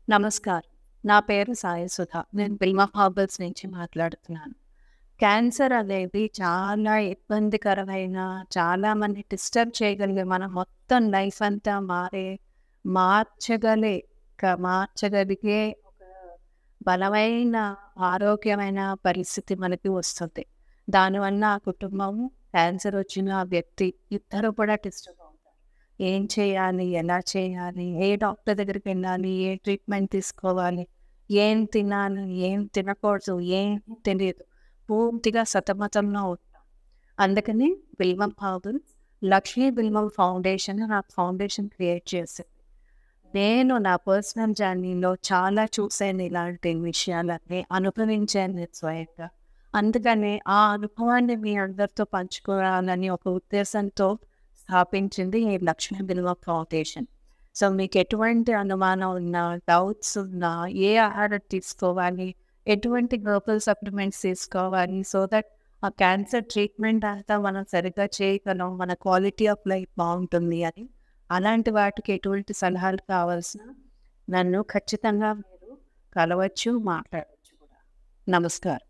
నమస్కారం. నా పేరు సాయి సుధా. నేను బిల్మా హార్బల్స్ నుంచి మాట్లాడుతున్నాను. క్యాన్సర్ అనేది చాలా ఇబ్బందికరమైన, చాలా మంది డిస్టర్బ్ చేయగలిగే మన మొత్తం లైఫ్ అంతా మార్చగలే మార్చగలిగే ఒక బలమైన, ఆరోగ్యమైన పరిస్థితి మనకి వస్తుంది. దానివల్ల ఆ కుటుంబము, క్యాన్సర్ వచ్చిన ఆ వ్యక్తి ఇద్దరు కూడా డిస్టర్బ్ అవుతారు. ఏం చేయాలి? ఎలా చేయాలి? ఏ డాక్టర్ దగ్గరికెళ్ళాలి? ఏ ట్రీట్మెంట్ తీసుకోవాలి? ఏం తినాలి? ఏం తినకూడదు? ఏం తెలీదు. పూర్తిగా సతమతంలో ఉంటాం. అందుకని బిల్వం హార్బల్స్, లక్ష్మీ బిల్వం ఫౌండేషన్ నాకు ఫౌండేషన్ క్రియేట్ చేసింది. నేను నా పర్సనల్ జర్నీలో చాలా చూసాను ఇలాంటి విషయాలన్నీ. అనుభవించాను నేను స్వయంగా. అందుకనే ఆ అనుభవాన్ని మీ అందరితో పంచుకోవాలని ఒక ఉద్దేశంతో స్థాపించింది ఈ లక్ష్మీ బిల్వం ఫౌండేషన్. సో మీకు ఎటువంటి అనుమానం ఉన్నా, డౌట్స్ ఉన్నా, ఏ ఆహారం తీసుకోవాలి, ఎటువంటి హెర్బల్ సప్లిమెంట్స్ తీసుకోవాలి, సో దట్ ఆ క్యాన్సర్ ట్రీట్మెంట్ అంతా మనం సరిగ్గా చేయగలం, మన క్వాలిటీ ఆఫ్ లైఫ్ బాగుంటుంది అని, అలాంటి వాటికి ఎటువంటి సలహాలు కావాల్సిన నన్ను ఖచ్చితంగా మీరు కలవచ్చు, మాట్లాడవచ్చు కూడా. నమస్కారం.